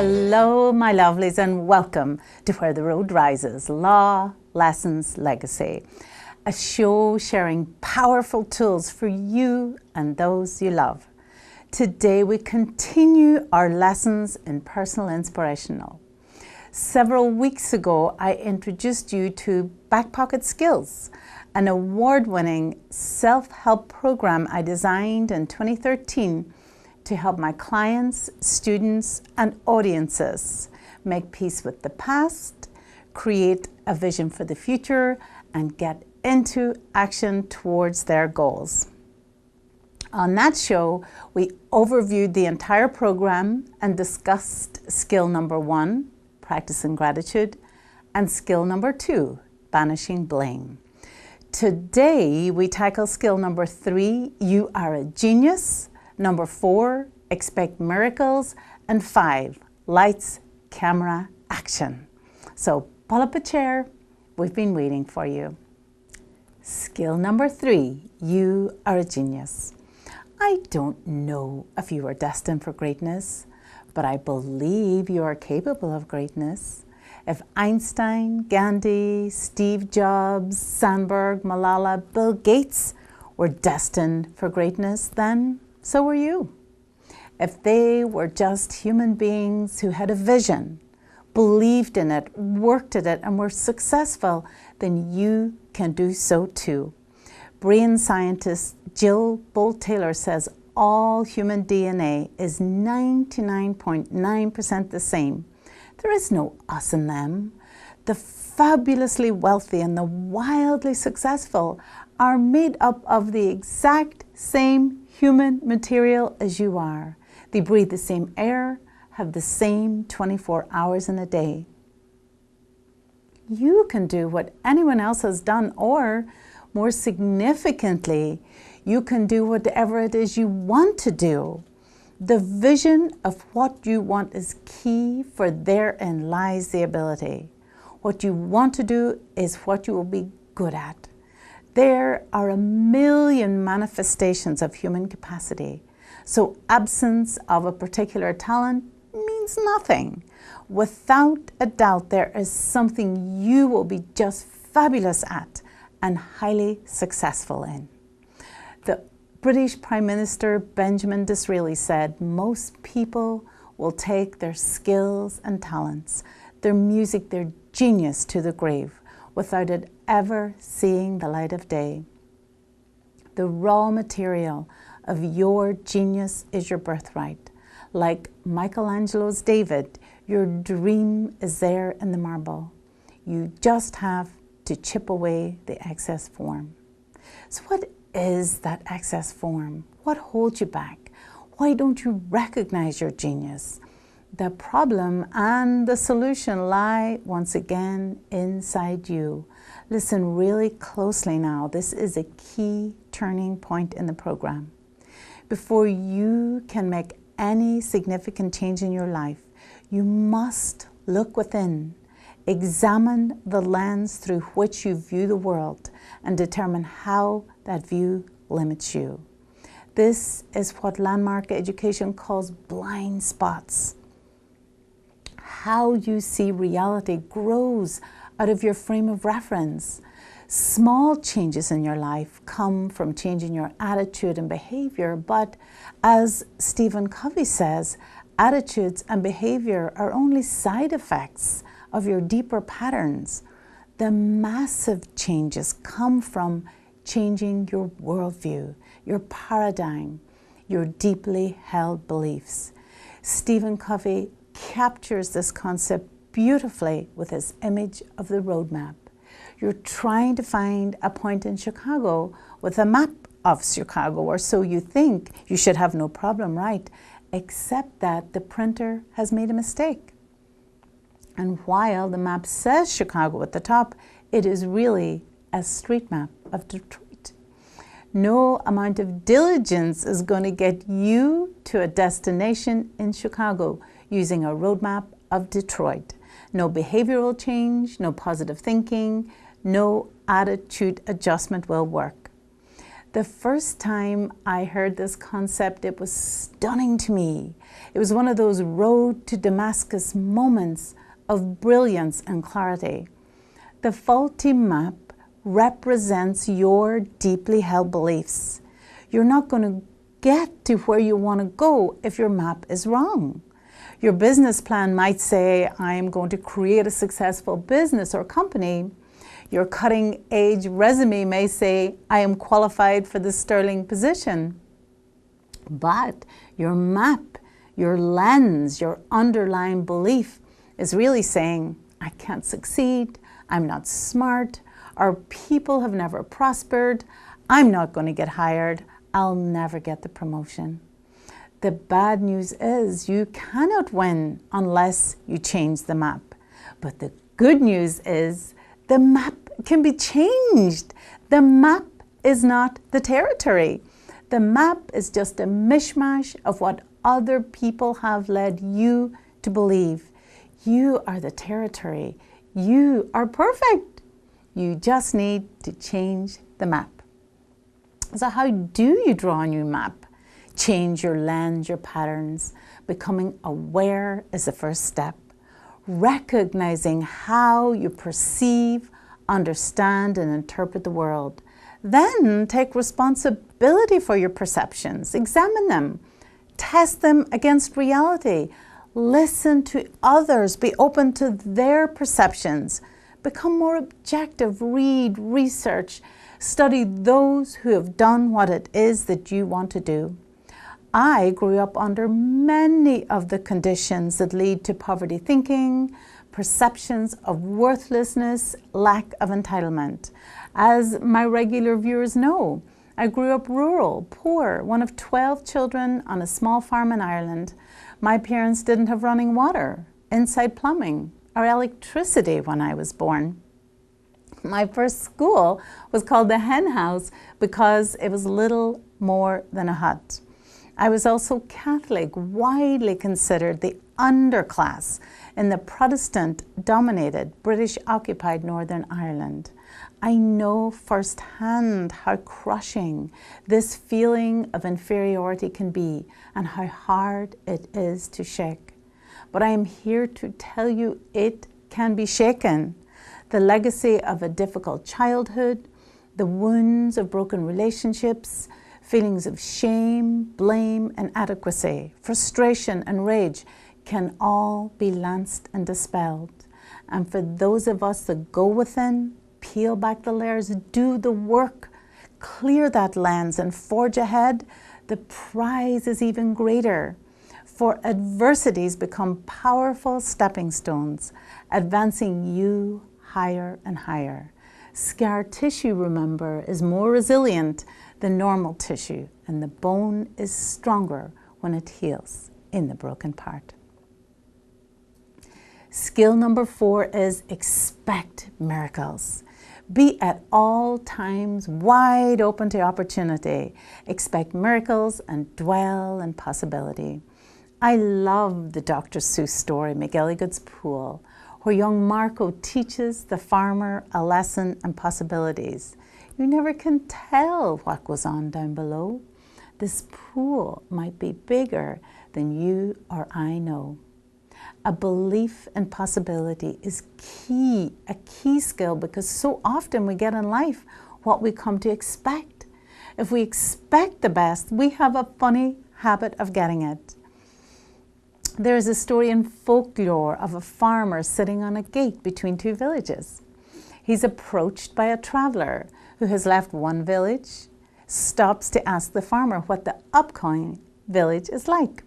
Hello, my lovelies, and welcome to Where the Road Rises, Law, Lessons, Legacy, a show sharing powerful tools for you and those you love. Today, we continue our lessons in personal inspirational. Several weeks ago, I introduced you to Back Pocket Skills, an award-winning self-help program I designed in 2013 to help my clients, students, and audiences make peace with the past, create a vision for the future, and get into action towards their goals. On that show, we overviewed the entire program and discussed skill number 1, practicing gratitude, and skill number 2, banishing blame. Today, we tackle skill number 3, you are a genius, number 4, expect miracles, and 5, lights, camera, action. So pull up a chair, we've been waiting for you. Skill number 3, you are a genius. I don't know if you are destined for greatness, but I believe you are capable of greatness. If Einstein, Gandhi, Steve Jobs, Sandberg, Malala, Bill Gates were destined for greatness, then so were you. If they were just human beings who had a vision, believed in it, worked at it, and were successful, then you can do so too. Brain scientist Jill Bolte-Taylor says all human DNA is 99.9% the same. There is no us in them. The fabulously wealthy and the wildly successful are made up of the exact same human material as you are. They breathe the same air, have the same 24 hours in a day. You can do what anyone else has done, or more significantly, you can do whatever it is you want to do. The vision of what you want is key, for therein lies the ability. What you want to do is what you will be good at. There are a million manifestations of human capacity, so absence of a particular talent means nothing. Without a doubt, there is something you will be just fabulous at and highly successful in. The British Prime Minister Benjamin Disraeli said, most people will take their skills and talents, their music, their genius to the grave, without it ever seeing the light of day. The raw material of your genius is your birthright. Like Michelangelo's David, your dream is there in the marble. You just have to chip away the excess form. So what is that excess form? What holds you back? Why don't you recognize your genius? The problem and the solution lie once again inside you. Listen really closely now. This is a key turning point in the program. Before you can make any significant change in your life, you must look within, examine the lens through which you view the world, and determine how that view limits you. This is what landmark education calls blind spots. How you see reality grows out of your frame of reference. Small changes in your life come from changing your attitude and behavior, but as Stephen Covey says, attitudes and behavior are only side effects of your deeper patterns. The massive changes come from changing your worldview, your paradigm, your deeply held beliefs. Stephen Covey captures this concept beautifully with his image of the roadmap. You're trying to find a point in Chicago with a map of Chicago, or so you think. You should have no problem, right? Except that the printer has made a mistake. And while the map says Chicago at the top, it is really a street map of Detroit. No amount of diligence is going to get you to a destination in Chicago using a roadmap of Detroit. No behavioral change, no positive thinking, no attitude adjustment will work. The first time I heard this concept, it was stunning to me. It was one of those road to Damascus moments of brilliance and clarity. The faulty map represents your deeply held beliefs. You're not going to get to where you want to go if your map is wrong. Your business plan might say, I am going to create a successful business or company. Your cutting-edge resume may say, I am qualified for this sterling position. But your map, your lens, your underlying belief is really saying, I can't succeed, I'm not smart, our people have never prospered, I'm not going to get hired, I'll never get the promotion. The bad news is you cannot win unless you change the map. But the good news is the map can be changed. The map is not the territory. The map is just a mishmash of what other people have led you to believe. You are the territory. You are perfect. You just need to change the map. So how do you draw a new map? Change your lens, your patterns. Becoming aware is the first step. Recognizing how you perceive, understand, and interpret the world. Then take responsibility for your perceptions. Examine them. Test them against reality. Listen to others. Be open to their perceptions. Become more objective. Read, research. Study those who have done what it is that you want to do. I grew up under many of the conditions that lead to poverty thinking, perceptions of worthlessness, lack of entitlement. As my regular viewers know, I grew up rural, poor, one of 12 children on a small farm in Ireland. My parents didn't have running water, inside plumbing, or electricity when I was born. My first school was called the Hen House because it was little more than a hut. I was also Catholic, widely considered the underclass in the Protestant-dominated, British-occupied Northern Ireland. I know firsthand how crushing this feeling of inferiority can be and how hard it is to shake. But I am here to tell you it can be shaken. The legacy of a difficult childhood, the wounds of broken relationships, feelings of shame, blame, and inadequacy, frustration and rage can all be lanced and dispelled. And for those of us that go within, peel back the layers, do the work, clear that lens and forge ahead, the prize is even greater. For adversities become powerful stepping stones, advancing you higher and higher. Scar tissue, remember, is more resilient than normal tissue, and the bone is stronger when it heals in the broken part. Skill number 4 is expect miracles. Be at all times wide open to opportunity. Expect miracles and dwell in possibility. I love the Dr. Seuss story, McGilligan's Pool, where young Marco teaches the farmer a lesson in possibilities. You never can tell what goes on down below. This pool might be bigger than you or I know. A belief in possibility is key, a key skill, because so often we get in life what we come to expect. If we expect the best, we have a funny habit of getting it. There is a story in folklore of a farmer sitting on a gate between two villages. He's approached by a traveler who has left one village, stops to ask the farmer what the upcoming village is like.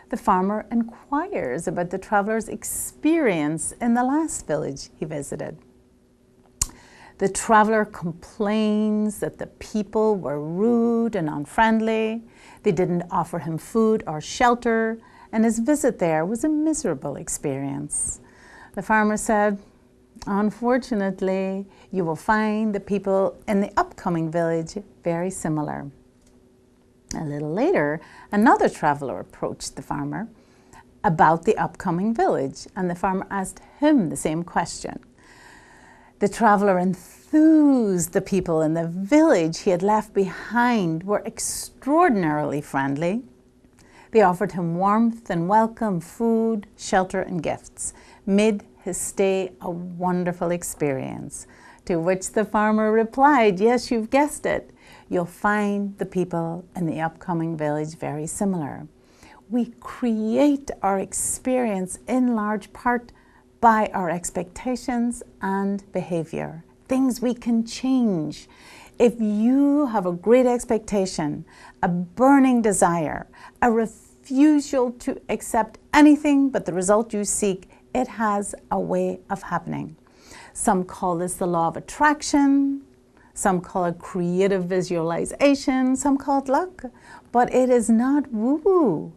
The farmer inquires about the traveler's experience in the last village he visited. The traveler complains that the people were rude and unfriendly. They didn't offer him food or shelter, and his visit there was a miserable experience. The farmer said, "Unfortunately, you will find the people in the upcoming village very similar." A little later, another traveler approached the farmer about the upcoming village, and the farmer asked him the same question. The traveler enthused the people in the village he had left behind were extraordinarily friendly. They offered him warmth and welcome, food, shelter, and gifts, made his stay a wonderful experience. To which the farmer replied, yes, you've guessed it. You'll find the people in the upcoming village very similar. We create our experience in large part by our expectations and behavior, things we can change. If you have a great expectation, a burning desire, a refusal to accept anything but the result you seek, it has a way of happening. Some call this the law of attraction, some call it creative visualization, some call it luck, but it is not woo-woo.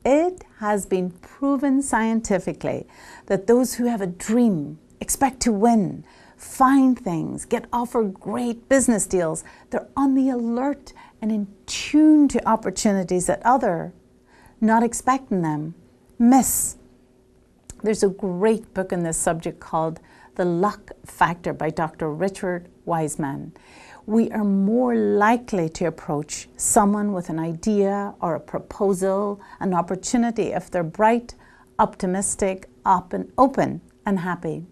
It has been proven scientifically that those who have a dream, expect to win, find things, get offered great business deals, they're on the alert and in tune to opportunities that others, not expecting them, miss. There's a great book on this subject called The Luck Factor by Dr. Richard Wiseman. We are more likely to approach someone with an idea or a proposal, an opportunity, if they're bright, optimistic, open, and happy.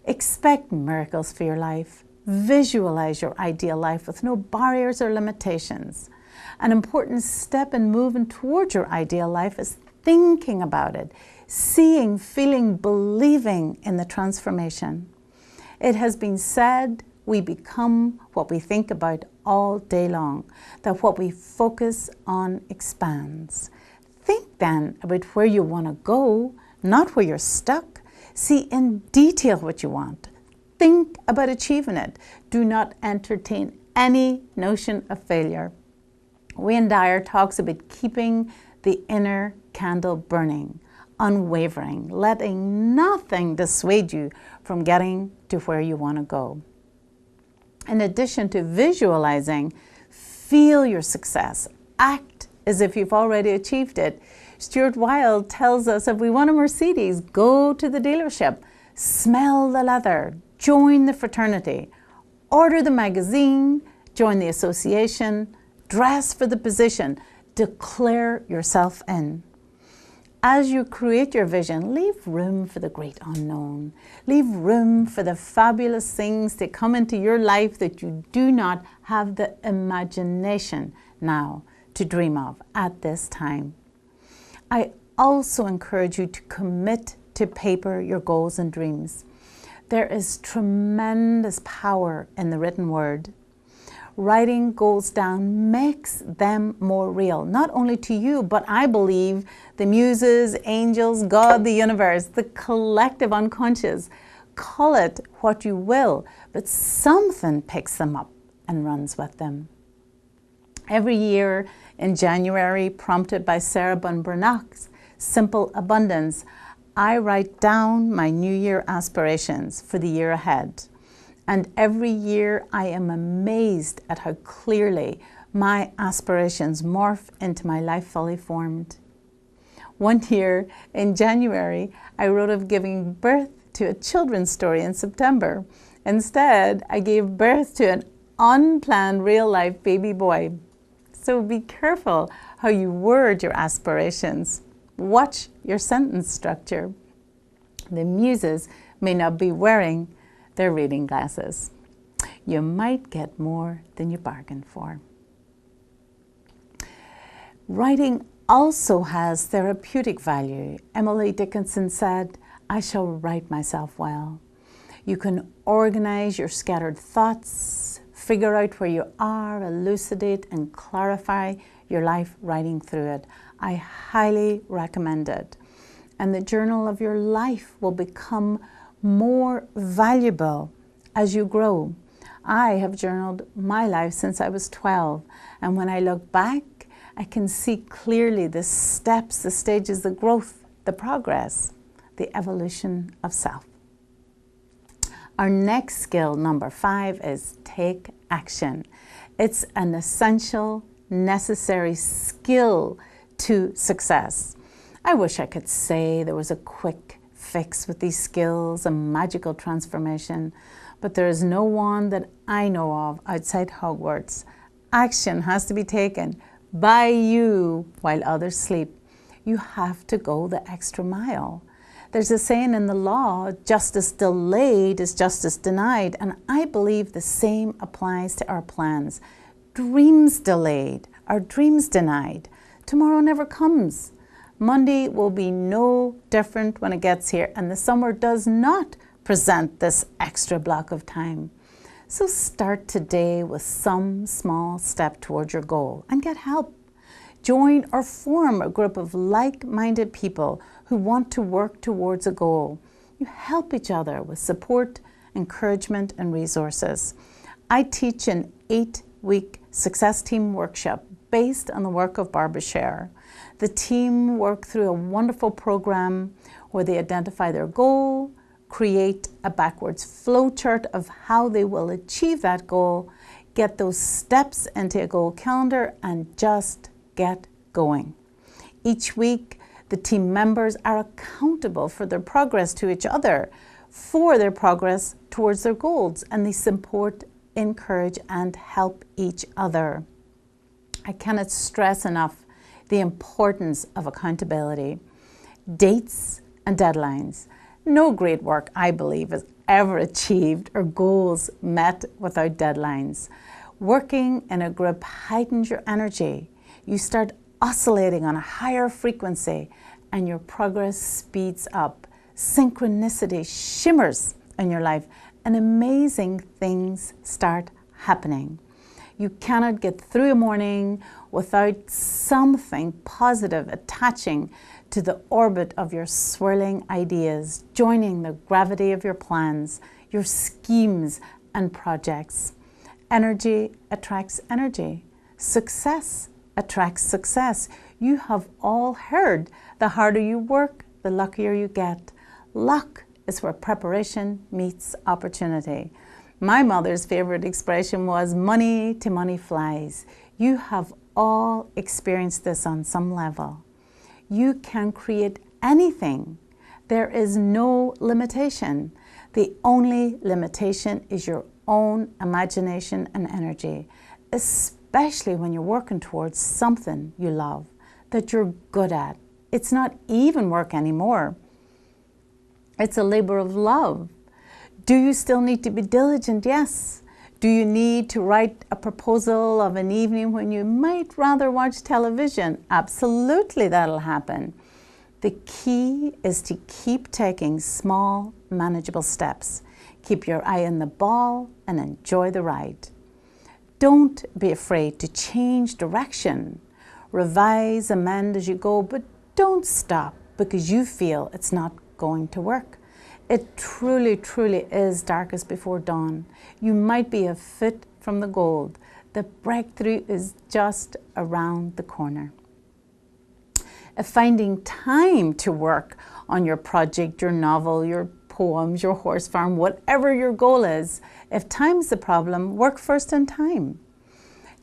Expect miracles for your life. Visualize your ideal life with no barriers or limitations. An important step in moving towards your ideal life is thinking about it, seeing, feeling, believing in the transformation. It has been said we become what we think about all day long, that what we focus on expands. Think then about where you want to go, not where you're stuck. See in detail what you want. Think about achieving it. Do not entertain any notion of failure. Wayne Dyer talks about keeping the inner candle burning, unwavering, letting nothing dissuade you from getting to where you want to go. In addition to visualizing, feel your success. Act as if you've already achieved it. Stuart Wilde tells us if we want a Mercedes, go to the dealership, smell the leather, join the fraternity, order the magazine, join the association, dress for the position, declare yourself in. As you create your vision, leave room for the great unknown. Leave room for the fabulous things that come into your life that you do not have the imagination now to dream of at this time. I also encourage you to commit to paper your goals and dreams. There is tremendous power in the written word. Writing goals down makes them more real, not only to you, but I believe the muses, angels, God, the universe, the collective unconscious. Call it what you will, but something picks them up and runs with them. Every year in January, prompted by Sarah Bunburnach's Simple Abundance, I write down my New Year aspirations for the year ahead. And every year I am amazed at how clearly my aspirations morph into my life fully formed. One year in January, I wrote of giving birth to a children's story in September. Instead, I gave birth to an unplanned real-life baby boy. So be careful how you word your aspirations. Watch your sentence structure. The muses may not be wearing their reading glasses. You might get more than you bargained for. Writing also has therapeutic value. Emily Dickinson said, I shall write myself well. You can organize your scattered thoughts, figure out where you are, elucidate and clarify your life writing through it. I highly recommend it. And the journal of your life will become more valuable as you grow. I have journaled my life since I was 12, and when I look back, I can see clearly the steps, the stages, the growth, the progress, the evolution of self. Our next skill, number 5, is take action. It's an essential, necessary skill to success. I wish I could say there was a quick fix with these skills, a magical transformation, but there is no one that I know of outside Hogwarts. Action has to be taken by you while others sleep. You have to go the extra mile. There's a saying in the law, justice delayed is justice denied, and I believe the same applies to our plans. Dreams delayed are dreams denied. Tomorrow never comes. Monday will be no different when it gets here, and the summer does not present this extra block of time. So start today with some small step towards your goal and get help. Join or form a group of like-minded people who want to work towards a goal. You help each other with support, encouragement, and resources. I teach an 8-week success team workshop based on the work of Barbara Sher. The team work through a wonderful program where they identify their goal, create a backwards flow chart of how they will achieve that goal, get those steps into a goal calendar, and just get going. Each week, the team members are accountable for their progress to each other, for their progress towards their goals, and they support, encourage, and help each other. I cannot stress enough the importance of accountability, dates, and deadlines. No great work, I believe, is ever achieved or goals met without deadlines. Working in a group heightens your energy. You start oscillating on a higher frequency and your progress speeds up. Synchronicity shimmers in your life and amazing things start happening. You cannot get through a morning without something positive attaching to the orbit of your swirling ideas, joining the gravity of your plans, your schemes and projects. Energy attracts energy. Success attracts success. You have all heard, the harder you work, the luckier you get. Luck is where preparation meets opportunity. My mother's favorite expression was money to money flies. You have all experienced this on some level. You can create anything. There is no limitation. The only limitation is your own imagination and energy, especially when you're working towards something you love, that you're good at. It's not even work anymore. It's a labor of love. Do you still need to be diligent? Yes. Do you need to write a proposal of an evening when you might rather watch television? Absolutely, that'll happen. The key is to keep taking small, manageable steps. Keep your eye on the ball and enjoy the ride. Don't be afraid to change direction. Revise, amend as you go, but don't stop because you feel it's not going to work. It truly, truly is darkest before dawn. You might be a foot from the goal. The breakthrough is just around the corner. If finding time to work on your project, your novel, your poems, your horse farm, whatever your goal is, if time's the problem, work first in time.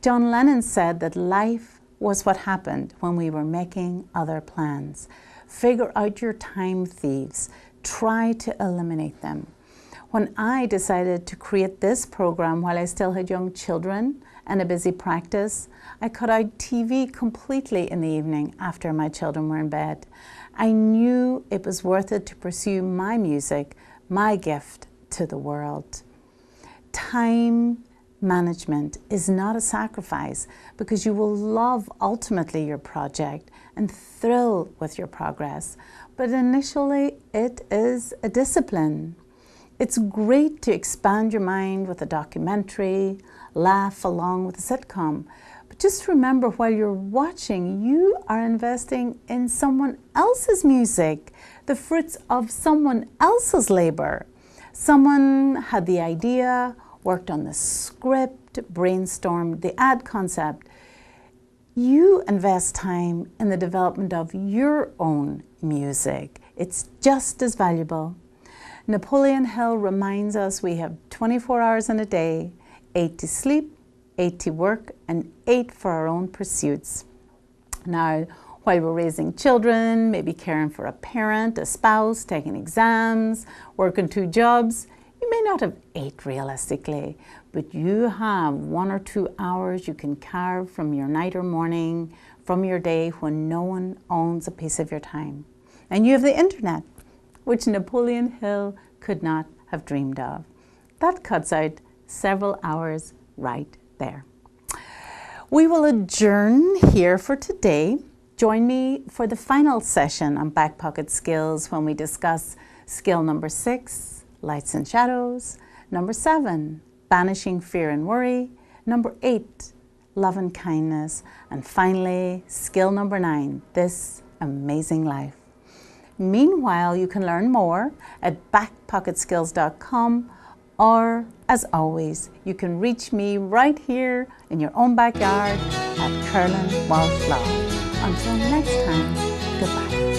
John Lennon said that life was what happened when we were making other plans. Figure out your time thieves. Try to eliminate them. When I decided to create this program while I still had young children and a busy practice, I cut out TV completely in the evening after my children were in bed. I knew it was worth it to pursue my music, my gift to the world. Time management is not a sacrifice because you will love ultimately your project and thrill with your progress. But initially, it is a discipline. It's great to expand your mind with a documentary, laugh along with a sitcom. But just remember, while you're watching, you are investing in someone else's music, the fruits of someone else's labor. Someone had the idea, worked on the script, brainstormed the ad concept. You invest time in the development of your own music. It's just as valuable. Napoleon Hill reminds us we have 24 hours in a day, 8 to sleep, 8 to work, and 8 for our own pursuits. Now, while we're raising children, maybe caring for a parent, a spouse, taking exams, working 2 jobs, you You may not have ate realistically, but you have 1 or 2 hours you can carve from your night or morning, from your day when no one owns a piece of your time. And you have the internet, which Napoleon Hill could not have dreamed of. That cuts out several hours right there. We will adjourn here for today. Join me for the final session on back pocket skills when we discuss skill number 6, lights and shadows, number 7, banishing fear and worry, number 8, love and kindness, and finally, skill number 9, this amazing life. Meanwhile, you can learn more at backpocketskills.com, or as always, you can reach me right here in your own backyard at Curlin Walsh Law. Until next time, goodbye.